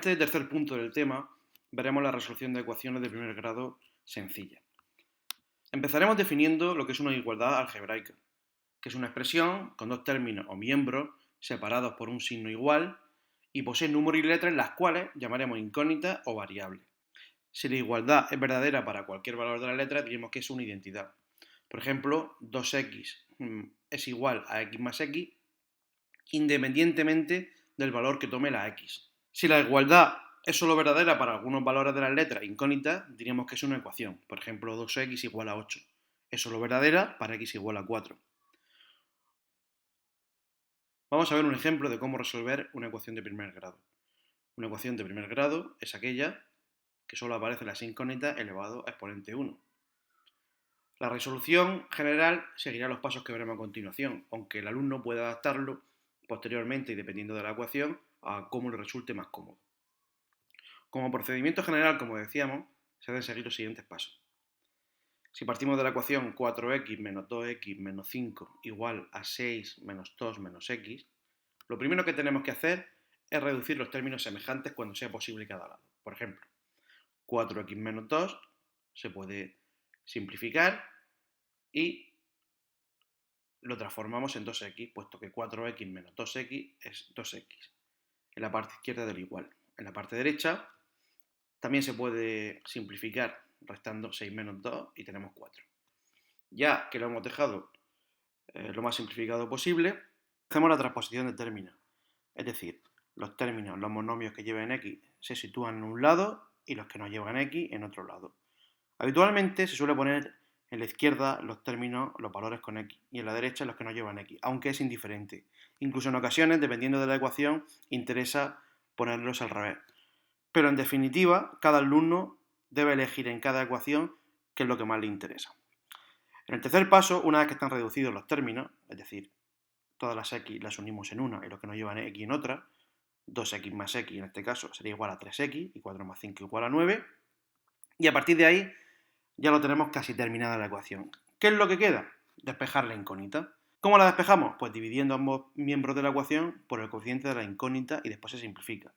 este tercer punto del tema veremos la resolución de ecuaciones de primer grado sencillas. Empezaremos definiendo lo que es una igualdad algebraica, que es una expresión con dos términos o miembros separados por un signo igual y posee números y letras las cuales llamaremos incógnitas o variables. Si la igualdad es verdadera para cualquier valor de la letra, diremos que es una identidad. Por ejemplo, 2x es igual a x más x independientemente del valor que tome la x. Si la igualdad es solo verdadera para algunos valores de las letras incógnitas, diríamos que es una ecuación. Por ejemplo, 2x igual a 8. Es solo verdadera para x igual a 4. Vamos a ver un ejemplo de cómo resolver una ecuación de primer grado. Una ecuación de primer grado es aquella que solo aparece las incógnitas elevado a exponente 1. La resolución general seguirá los pasos que veremos a continuación, aunque el alumno pueda adaptarlo posteriormente y dependiendo de la ecuación a cómo le resulte más cómodo. Como procedimiento general, como decíamos, se deben seguir los siguientes pasos. Si partimos de la ecuación 4x menos 2x menos 5 igual a 6 menos 2 menos x, lo primero que tenemos que hacer es reducir los términos semejantes cuando sea posible cada lado. Por ejemplo, 4x menos 2 se puede simplificar y lo transformamos en 2x, puesto que 4x menos 2x es 2x, en la parte izquierda del igual. En la parte derecha también se puede simplificar restando 6 menos 2 y tenemos 4. Ya que lo hemos dejado lo más simplificado posible, hacemos la transposición de términos. Es decir, los términos, los monomios que lleven x se sitúan en un lado y los que no llevan x en otro lado. Habitualmente se suele poner en la izquierda los términos, los valores con x, y en la derecha los que no llevan x, aunque es indiferente. Incluso en ocasiones, dependiendo de la ecuación, interesa ponerlos al revés. Pero en definitiva, cada alumno debe elegir en cada ecuación qué es lo que más le interesa. En el tercer paso, una vez que están reducidos los términos, es decir, todas las x las unimos en una y los que no llevan x en otra, 2x más x en este caso sería igual a 3x y 4 más 5 igual a 9, y a partir de ahí ya lo tenemos casi terminada la ecuación. ¿Qué es lo que queda? Despejar la incógnita. ¿Cómo la despejamos? Pues dividiendo ambos miembros de la ecuación por el cociente de la incógnita y después se simplifica.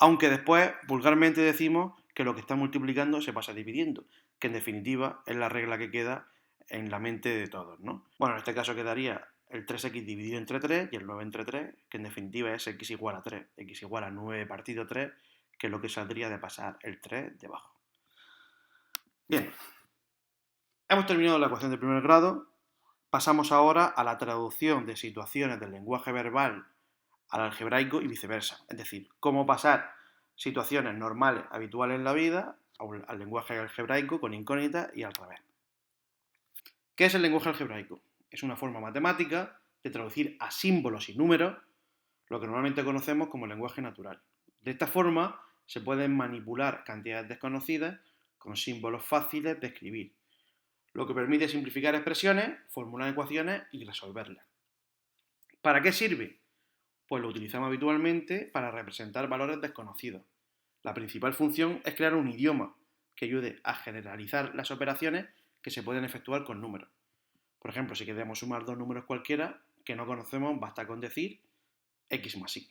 Aunque después vulgarmente decimos que lo que está multiplicando se pasa dividiendo, que en definitiva es la regla que queda en la mente de todos, ¿no? Bueno, en este caso quedaría el 3x dividido entre 3 y el 9 entre 3, que en definitiva es x igual a 3, x igual a 9 partido 3, que es lo que saldría de pasar el 3 debajo. Bien, hemos terminado la ecuación de primer grado, pasamos ahora a la traducción de situaciones del lenguaje verbal al algebraico y viceversa, es decir, cómo pasar situaciones normales, habituales en la vida, al lenguaje algebraico con incógnitas y al revés. ¿Qué es el lenguaje algebraico? Es una forma matemática de traducir a símbolos y números lo que normalmente conocemos como lenguaje natural. De esta forma se pueden manipular cantidades desconocidas con símbolos fáciles de escribir, lo que permite simplificar expresiones, formular ecuaciones y resolverlas. ¿Para qué sirve? Pues lo utilizamos habitualmente para representar valores desconocidos. La principal función es crear un idioma que ayude a generalizar las operaciones que se pueden efectuar con números. Por ejemplo, si queremos sumar dos números cualquiera que no conocemos, basta con decir x más y.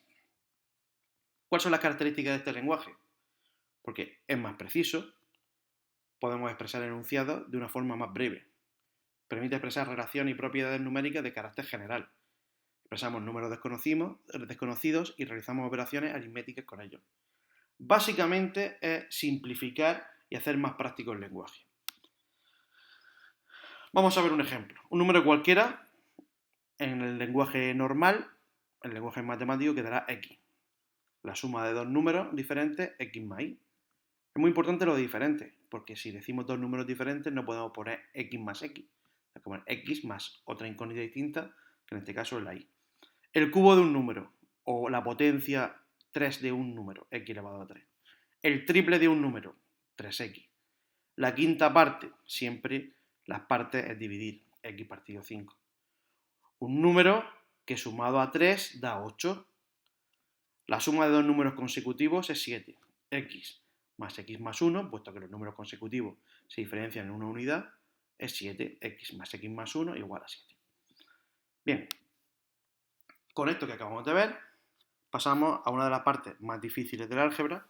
¿Cuáles son las características de este lenguaje? Porque es más preciso, podemos expresar enunciados de una forma más breve, permite expresar relaciones y propiedades numéricas de carácter general, expresamos números desconocidos y realizamos operaciones aritméticas con ellos. Básicamente es simplificar y hacer más práctico el lenguaje. Vamos a ver un ejemplo. Un número cualquiera en el lenguaje normal, en el lenguaje matemático, quedará x. La suma de dos números diferentes, x más y. Es muy importante lo de diferente, porque si decimos dos números diferentes no podemos poner x más x. Hay que poner x más otra incógnita distinta, que en este caso es la y. El cubo de un número, o la potencia 3 de un número, x elevado a 3. El triple de un número, 3x. La quinta parte, siempre las partes es dividir, x partido 5. Un número que sumado a 3 da 8. La suma de dos números consecutivos es 7. X más 1, puesto que los números consecutivos se diferencian en una unidad, es 7. X más 1 igual a 7. Bien, con esto que acabamos de ver, pasamos a una de las partes más difíciles del álgebra,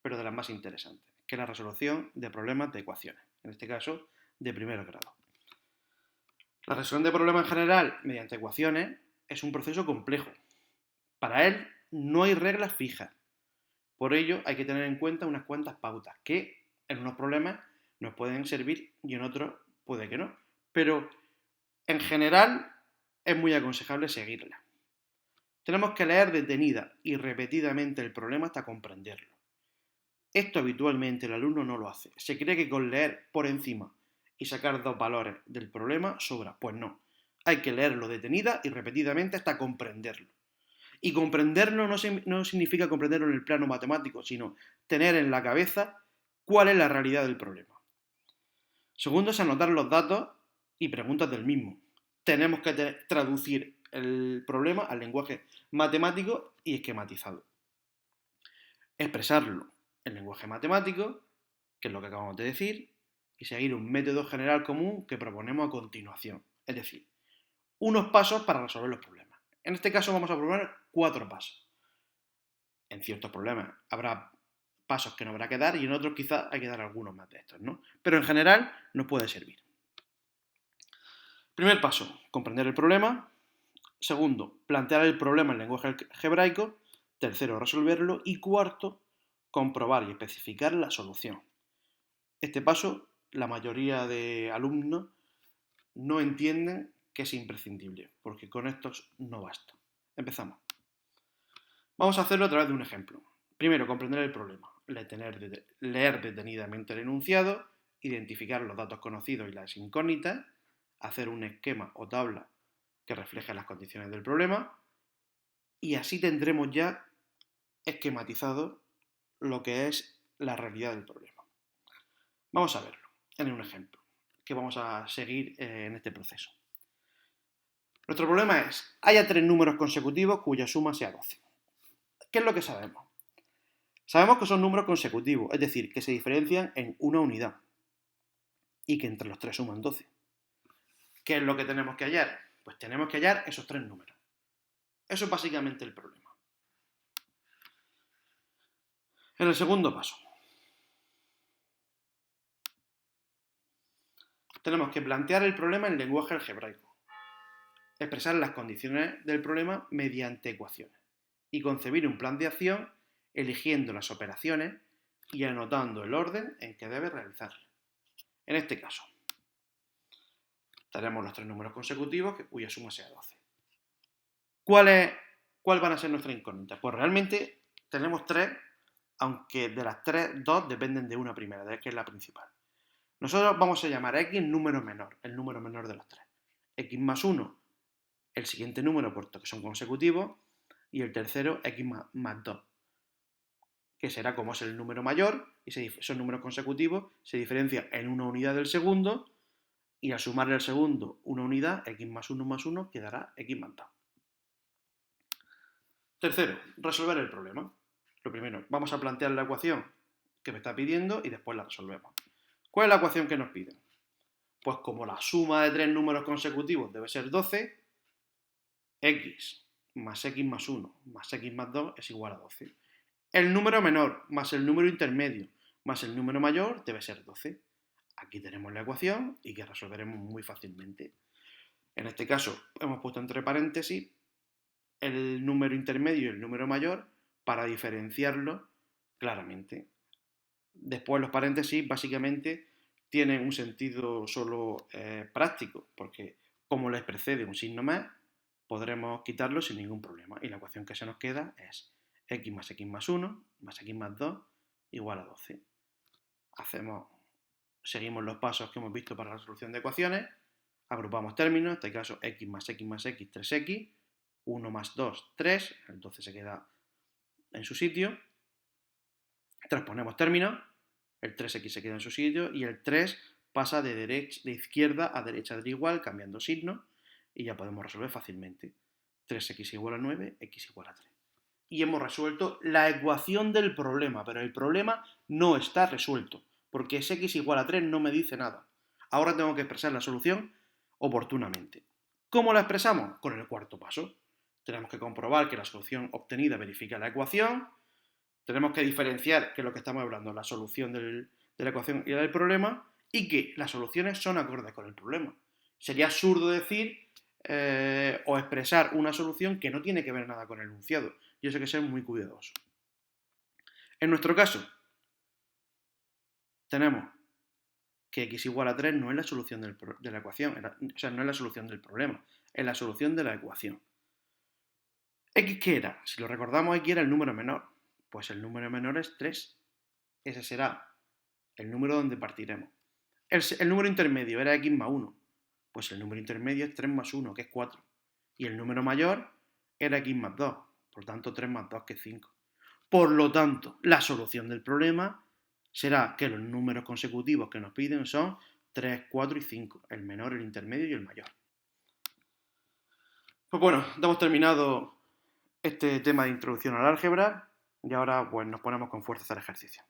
pero de las más interesantes, que es la resolución de problemas de ecuaciones, en este caso de primer grado. La resolución de problemas en general mediante ecuaciones es un proceso complejo. Para él no hay reglas fijas. Por ello hay que tener en cuenta unas cuantas pautas que en unos problemas nos pueden servir y en otros puede que no. Pero en general es muy aconsejable seguirlas. Tenemos que leer detenida y repetidamente el problema hasta comprenderlo. Esto habitualmente el alumno no lo hace. Se cree que con leer por encima y sacar dos valores del problema sobra. Pues no. Hay que leerlo detenida y repetidamente hasta comprenderlo. Y comprenderlo no significa comprenderlo en el plano matemático, sino tener en la cabeza cuál es la realidad del problema. Segundo es anotar los datos y preguntas del mismo. Tenemos que traducir el problema al lenguaje matemático y esquematizado. Expresarlo en lenguaje matemático, que es lo que acabamos de decir, y seguir un método general común que proponemos a continuación. Es decir, unos pasos para resolver los problemas. En este caso vamos a proponer 4 pasos. En ciertos problemas habrá pasos que no habrá que dar y en otros quizás hay que dar algunos más de estos, ¿no? Pero en general nos puede servir. Primer paso, comprender el problema. Segundo, plantear el problema en lenguaje algebraico. Tercero, resolverlo. Y cuarto, comprobar y especificar la solución. Este paso, la mayoría de alumnos no entienden que es imprescindible, porque con estos no basta. Empezamos. Vamos a hacerlo a través de un ejemplo. Primero, comprender el problema, leer detenidamente el enunciado, identificar los datos conocidos y las incógnitas, hacer un esquema o tabla que refleje las condiciones del problema, y así tendremos ya esquematizado lo que es la realidad del problema. Vamos a verlo en un ejemplo que vamos a seguir en este proceso. Nuestro problema es, haya 3 números consecutivos cuya suma sea 12. ¿Qué es lo que sabemos? Sabemos que son números consecutivos, es decir, que se diferencian en una unidad y que entre los 3 suman 12. ¿Qué es lo que tenemos que hallar? Pues tenemos que hallar esos 3 números. Eso es básicamente el problema. En el segundo paso, tenemos que plantear el problema en lenguaje algebraico, expresar las condiciones del problema mediante ecuaciones y concebir un plan de acción eligiendo las operaciones y anotando el orden en que debe realizarlas. En este caso, tenemos los 3 números consecutivos cuya suma sea 12. ¿Cuál van a ser nuestras incógnitas? Pues realmente tenemos 3, aunque de las 3, 2 dependen de una primera, que es la principal. Nosotros vamos a llamar a x número menor, el número menor de los 3. X más 1, el siguiente número, puesto que son consecutivos, y el tercero, x más 2, que será como es el número mayor, y son números consecutivos, se diferencia en una unidad del segundo, y al sumarle al segundo una unidad, x más 1 quedará x más 2. Tercero, resolver el problema. Lo primero, vamos a plantear la ecuación que me está pidiendo y después la resolvemos. ¿Cuál es la ecuación que nos piden? Pues como la suma de 3 números consecutivos debe ser 12, x más x más 1 más x más 2 es igual a 12. El número menor más el número intermedio más el número mayor debe ser 12. Aquí tenemos la ecuación y que resolveremos muy fácilmente. En este caso hemos puesto entre paréntesis el número intermedio y el número mayor para diferenciarlo claramente. Después los paréntesis básicamente tienen un sentido solo práctico, porque como les precede un signo más, podremos quitarlo sin ningún problema. Y la ecuación que se nos queda es x más 1 más x más 2 igual a 12. Seguimos los pasos que hemos visto para la resolución de ecuaciones, agrupamos términos, en este caso x más x más x, 3x, 1 más 2, 3, el 12 se queda en su sitio, transponemos términos, el 3x se queda en su sitio y el 3 pasa de izquierda a derecha del igual, cambiando signo, y ya podemos resolver fácilmente. 3x igual a 9, x igual a 3. Y hemos resuelto la ecuación del problema, pero el problema no está resuelto, porque ese x igual a 3 no me dice nada. Ahora tengo que expresar la solución oportunamente. ¿Cómo la expresamos? Con el cuarto paso. Tenemos que comprobar que la solución obtenida verifica la ecuación, tenemos que diferenciar que lo que estamos hablando, la solución de la ecuación y la del problema, y que las soluciones son acordes con el problema. Sería absurdo decir o expresar una solución que no tiene que ver nada con el enunciado. Y eso hay que ser muy cuidadoso. En nuestro caso, tenemos que x igual a 3 no es la solución de la ecuación, o sea, no es la solución del problema, es la solución de la ecuación. ¿X qué era? Si lo recordamos, X era el número menor. Pues el número menor es 3. Ese será el número donde partiremos. El número intermedio era X más 1. Pues el número intermedio es 3 más 1, que es 4. Y el número mayor era X más 2. Por tanto, 3 más 2, que es 5. Por lo tanto, la solución del problema será que los números consecutivos que nos piden son 3, 4 y 5. El menor, el intermedio y el mayor. Pues bueno, hemos terminado este tema de introducción al álgebra y ahora pues nos ponemos con fuerza a hacer ejercicio.